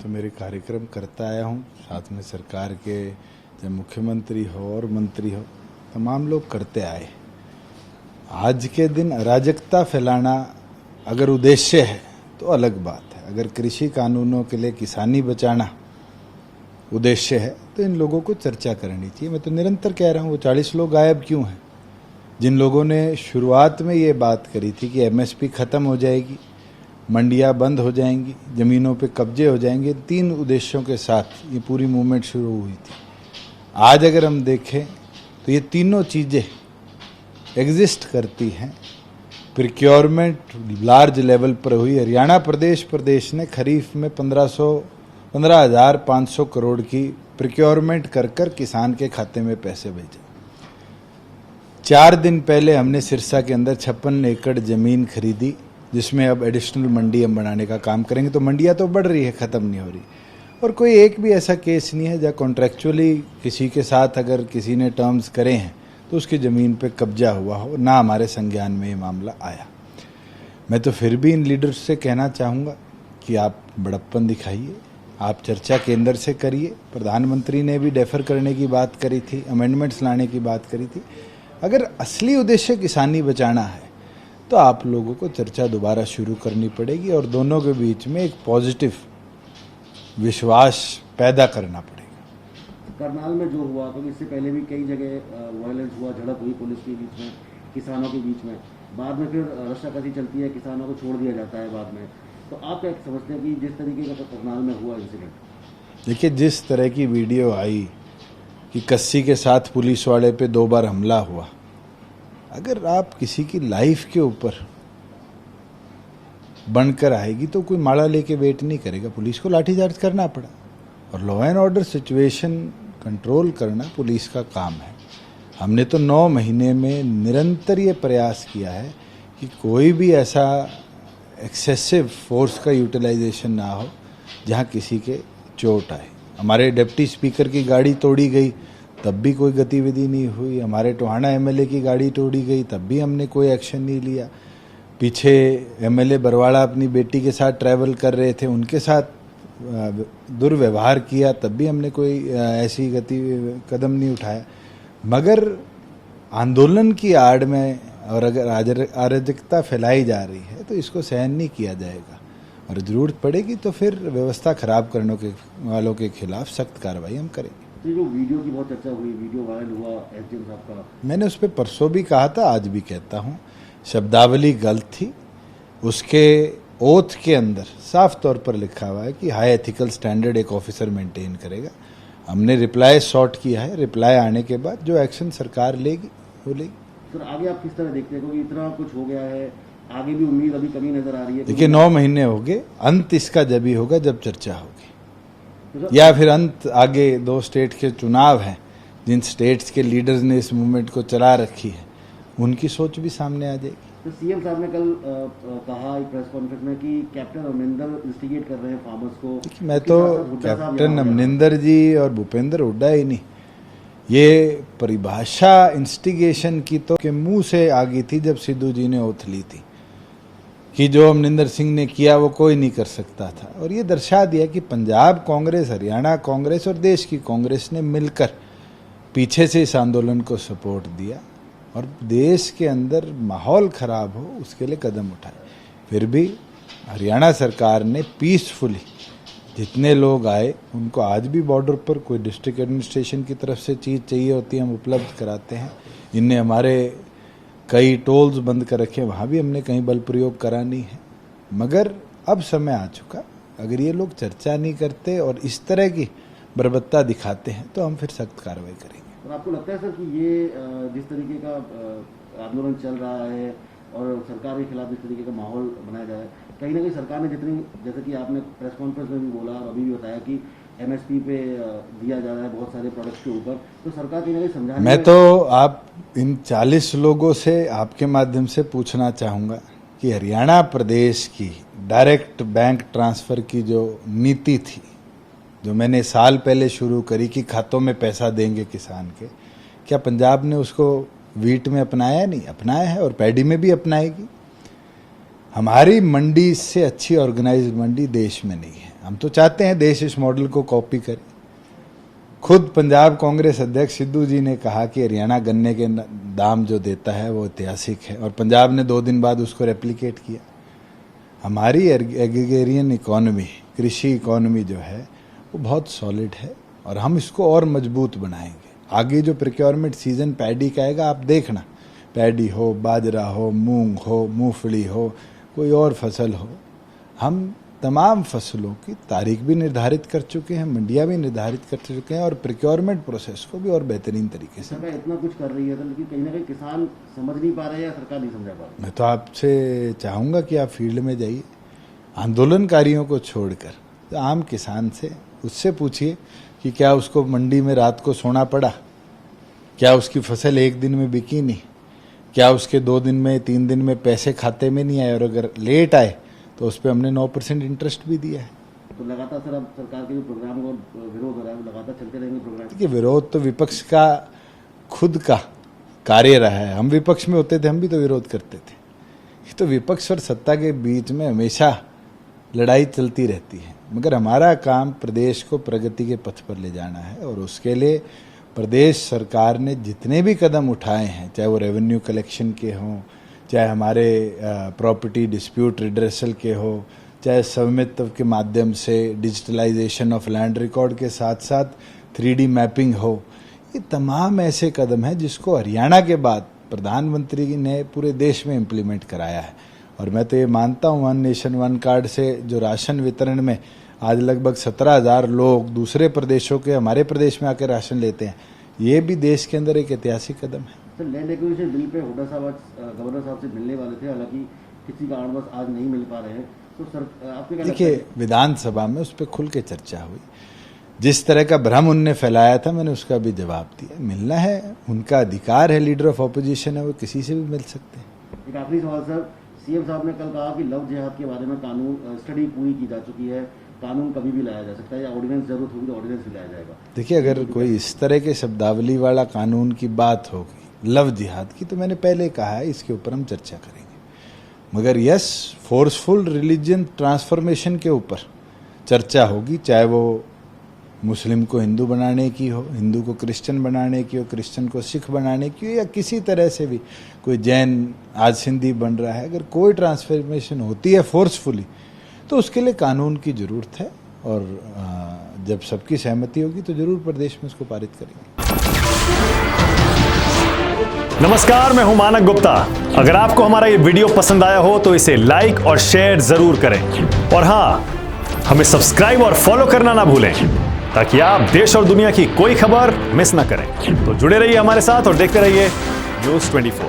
तो मेरे कार्यक्रम करता आया हूँ, साथ में सरकार के चाहे मुख्यमंत्री हो और मंत्री हो, तमाम लोग करते आए। आज के दिन अराजकता फैलाना अगर उद्देश्य है तो अलग बात है। अगर कृषि कानूनों के लिए किसानी बचाना उद्देश्य है तो इन लोगों को चर्चा करनी चाहिए। मैं तो निरंतर कह रहा हूँ, वो 40 लोग गायब क्यों हैं? जिन लोगों ने शुरुआत में ये बात करी थी कि एमएसपी खत्म हो जाएगी, मंडियां बंद हो जाएंगी, ज़मीनों पे कब्जे हो जाएंगे, 3 उद्देश्यों के साथ ये पूरी मूवमेंट शुरू हुई थी। आज अगर हम देखें तो ये तीनों चीज़ें एग्जिस्ट करती हैं। प्रिक्योरमेंट लार्ज लेवल पर हुई। हरियाणा प्रदेश ने खरीफ में 15,500 करोड़ की प्रिक्योरमेंट कर किसान के खाते में पैसे भेजे। 4 दिन पहले हमने सिरसा के अंदर 56 एकड़ ज़मीन खरीदी, जिसमें अब एडिशनल मंडी हम बनाने का काम करेंगे। तो मंडियाँ तो बढ़ रही है, ख़त्म नहीं हो रही। और कोई एक भी ऐसा केस नहीं है जहाँ कॉन्ट्रैक्चुअली किसी के साथ अगर किसी ने टर्म्स करे हैं तो उसकी ज़मीन पे कब्जा हुआ हो, ना हमारे संज्ञान में ये मामला आया। मैं तो फिर भी इन लीडर्स से कहना चाहूँगा कि आप बड़प्पन दिखाइए, आप चर्चा केंद्र से करिए। प्रधानमंत्री ने भी डेफर करने की बात करी थी, अमेंडमेंट्स लाने की बात करी थी। अगर असली उद्देश्य किसानी बचाना है तो आप लोगों को चर्चा दोबारा शुरू करनी पड़ेगी और दोनों के बीच में एक पॉजिटिव विश्वास पैदा करना पड़ेगा। करनाल में जो हुआ, क्योंकि इससे पहले भी कई जगह वायलेंस हुआ, झड़प हुई पुलिस के बीच में, किसानों के बीच में, बाद में फिर रस्साकसी चलती है, किसानों को छोड़ दिया जाता है बाद में। तो आप क्या समझते हैं कि जिस तरीके का करनाल में हुआ इंसिडेंट? देखिए, जिस तरह की वीडियो आई कि कस्सी के साथ पुलिस वाले पे 2 बार हमला हुआ, अगर आप किसी की लाइफ के ऊपर बनकर आएगी तो कोई माला लेके वेट नहीं करेगा। पुलिस को लाठीचार्ज करना पड़ा और law and order situation control करना पुलिस का काम है। हमने तो 9 महीने में निरंतर ये प्रयास किया है कि कोई भी ऐसा एक्सेसिव फोर्स का यूटिलाइजेशन ना हो जहाँ किसी के चोट आए। हमारे डिप्टी स्पीकर की गाड़ी तोड़ी गई, तब भी कोई गतिविधि नहीं हुई। हमारे टोहाना एमएलए की गाड़ी तोड़ी गई, तब भी हमने कोई एक्शन नहीं लिया। पीछे एमएलए बरवाड़ा अपनी बेटी के साथ ट्रैवल कर रहे थे, उनके साथ दुर्व्यवहार किया, तब भी हमने कोई ऐसी कदम नहीं उठाया। मगर आंदोलन की आड़ में और अगर अराजकता फैलाई जा रही है तो इसको सहन नहीं किया जाएगा और ज़रूरत पड़ेगी तो फिर व्यवस्था खराब करने वालों के खिलाफ सख्त कार्रवाई हम करेंगे। जो वीडियो की बहुत चर्चा हुई, वीडियो वायरल हुआ एसडीएम साहब का, मैंने उस पर परसों भी कहा था, आज भी कहता हूँ, शब्दावली गलत थी। उसके ओथ के अंदर साफ तौर पर लिखा हुआ है कि हाई एथिकल स्टैंडर्ड एक ऑफिसर मेंटेन करेगा। हमने रिप्लाई सॉर्ट किया है, रिप्लाई आने के बाद जो एक्शन सरकार लेगी वो लेगी। सर, आगे आप किस तरह देखते हैं, क्योंकि इतना कुछ हो गया है, आगे भी उम्मीद अभी कमी नजर आ रही है? देखिए, 9 महीने हो गए, अंत इसका जब ही होगा जब चर्चा होगी, या फिर अंत आगे 2 स्टेट के चुनाव हैं, जिन स्टेट्स के लीडर्स ने इस मूवमेंट को चला रखी है, उनकी सोच भी सामने आ जाएगी। तो सीएम साहब ने कल कहा एक प्रेस कॉन्फ्रेंस में कि कैप्टन अमरिंदर इंस्टिगेट कर रहे हैं फार्मर्स को। मैं तो कैप्टन अमरिंदर जी और भूपेंद्र हुड्डा ही नहीं, ये परिभाषा इंस्टिगेशन की तो के मुंह से आ गई थी जब सिद्धू जी ने ओथ ली थी कि जो अमरिंदर सिंह ने किया वो कोई नहीं कर सकता था। और ये दर्शा दिया कि पंजाब कांग्रेस, हरियाणा कांग्रेस और देश की कांग्रेस ने मिलकर पीछे से इस आंदोलन को सपोर्ट दिया और देश के अंदर माहौल खराब हो उसके लिए कदम उठाए। फिर भी हरियाणा सरकार ने पीसफुली जितने लोग आए उनको, आज भी बॉर्डर पर कोई डिस्ट्रिक्ट एडमिनिस्ट्रेशन की तरफ से चीज़ चाहिए होती है हम उपलब्ध कराते हैं। इनने हमारे कई टोल्स बंद कर रखे, वहाँ भी हमने कहीं बल प्रयोग करा नहीं है। मगर अब समय आ चुका, अगर ये लोग चर्चा नहीं करते और इस तरह की बर्बरता दिखाते हैं तो हम फिर सख्त कार्रवाई करेंगे। और आपको लगता है सर कि ये जिस तरीके का आंदोलन चल रहा है और सरकार के खिलाफ जिस तरीके का माहौल बनाया जा रहा है, कहीं ना कहीं सरकार ने जितनी, जैसे कि आपने प्रेस कॉन्फ्रेंस में भी बोला और अभी भी बताया कि एमएसपी पे दिया जा रहा है बहुत सारे प्रोडक्ट्स के ऊपर, तो सरकार कहीं ना कहीं समझाने मैं तो आप इन 40 लोगों से आपके माध्यम से पूछना चाहूँगा कि हरियाणा प्रदेश की डायरेक्ट बैंक ट्रांसफ़र की जो नीति थी, जो मैंने साल पहले शुरू करी कि खातों में पैसा देंगे किसान के, क्या पंजाब ने उसको वीट में अपनाया? नहीं अपनाया है और पैडी में भी अपनाएगी। हमारी मंडी से अच्छी ऑर्गेनाइज्ड मंडी देश में नहीं है। हम तो चाहते हैं देश इस मॉडल को कॉपी करे। खुद पंजाब कांग्रेस अध्यक्ष सिद्धू जी ने कहा कि हरियाणा गन्ने के दाम जो देता है वो ऐतिहासिक है, और पंजाब ने 2 दिन बाद उसको रेप्लिकेट किया। हमारी एग्रीगेरियन इकोनॉमी, कृषि इकोनॉमी जो है वो बहुत सॉलिड है, और हम इसको और मजबूत बनाएंगे। आगे जो प्रोक्योरमेंट सीजन पैडी का आएगा, आप देखना, पैडी हो, बाजरा हो, मूंग हो, मूंगफली हो, कोई और फसल हो, हम तमाम फसलों की तारीख भी निर्धारित कर चुके हैं, मंडियां भी निर्धारित कर चुके हैं, और प्रोक्योरमेंट प्रोसेस को भी और बेहतरीन तरीके से। सरकार इतना कुछ कर रही है, तो लेकिन कहीं ना कहीं किसान समझ नहीं पा रहे हैं या सरकार नहीं समझा पा रही। मैं तो आपसे चाहूँगा कि आप फील्ड में जाइए, आंदोलनकारियों को छोड़कर तो आम किसान से, उससे पूछिए कि क्या उसको मंडी में रात को सोना पड़ा, क्या उसकी फसल 1 दिन में बिकी नहीं, क्या उसके 2 दिन में 3 दिन में पैसे खाते में नहीं आए, और अगर लेट आए तो उस पर हमने 9% इंटरेस्ट भी दिया है। तो लगातार सर अब सरकार के जो प्रोग्राम को विरोध हो रहा है, वो लगातार चलते रहेंगे प्रोग्राम। देखिए, विरोध तो विपक्ष का खुद का कार्य रहा है। हम विपक्ष में होते थे, हम भी तो विरोध करते थे। ये तो विपक्ष और सत्ता के बीच में हमेशा लड़ाई चलती रहती है, मगर हमारा काम प्रदेश को प्रगति के पथ पर ले जाना है, और उसके लिए प्रदेश सरकार ने जितने भी कदम उठाए हैं, चाहे वो रेवेन्यू कलेक्शन के हों, चाहे हमारे प्रॉपर्टी डिस्प्यूट रिड्रेसल के हो, चाहे स्वामित्व के माध्यम से डिजिटलाइजेशन ऑफ लैंड रिकॉर्ड के साथ साथ 3D मैपिंग हो, ये तमाम ऐसे कदम हैं जिसको हरियाणा के बाद प्रधानमंत्री ने पूरे देश में इम्प्लीमेंट कराया है। और मैं तो ये मानता हूँ, वन नेशन वन कार्ड से जो राशन वितरण में आज लगभग 17,000 लोग दूसरे प्रदेशों के हमारे प्रदेश में आकर राशन लेते हैं, ये भी देश के अंदर एक ऐतिहासिक कदम है। Sir, land acquisition bill pay Hooda साहब आज गवर्नर साहब से मिलने वाले थे, हालांकि किसी कारणवश आज नहीं मिल पा रहे हैं। तो सर, आपको क्या लगता है? देखिए, विधानसभा में उस पर खुल के चर्चा हुई, जिस तरह का भ्रम उनने फैलाया था मैंने उसका भी जवाब दिया। मिलना है, उनका अधिकार है, लीडर ऑफ ऑपोजिशन है, वो किसी से भी मिल सकते हैं। एक आखिरी सवाल सर, सीएम साहब ने कल कहा कि लव जिहाद के बारे में कानून स्टडी पूरी की जा चुकी है, कानून कभी भी लाया जा सकता है, या ऑर्डिनेंस जरूरत होगी तो ऑर्डिनेंस भी लाया जाएगा। देखिए, अगर कोई इस तरह के शब्दावली वाला कानून की बात होगी लव जिहाद की, तो मैंने पहले कहा है इसके ऊपर हम चर्चा करेंगे। मगर यस, फोर्सफुल रिलीजन ट्रांसफॉर्मेशन के ऊपर चर्चा होगी, चाहे वो मुस्लिम को हिंदू बनाने की हो, हिंदू को क्रिश्चियन बनाने की हो, क्रिश्चियन को सिख बनाने की हो, या किसी तरह से भी कोई जैन आज सिंधी बन रहा है। अगर कोई ट्रांसफॉर्मेशन होती है फोर्सफुली, तो उसके लिए कानून की ज़रूरत है, और जब सबकी सहमति होगी तो जरूर प्रदेश में उसको पारित करेंगे। नमस्कार, मैं हूं मानक गुप्ता। अगर आपको हमारा ये वीडियो पसंद आया हो तो इसे लाइक और शेयर जरूर करें, और हां, हमें सब्सक्राइब और फॉलो करना ना भूलें, ताकि आप देश और दुनिया की कोई खबर मिस ना करें। तो जुड़े रहिए हमारे साथ और देखते रहिए न्यूज़ 24।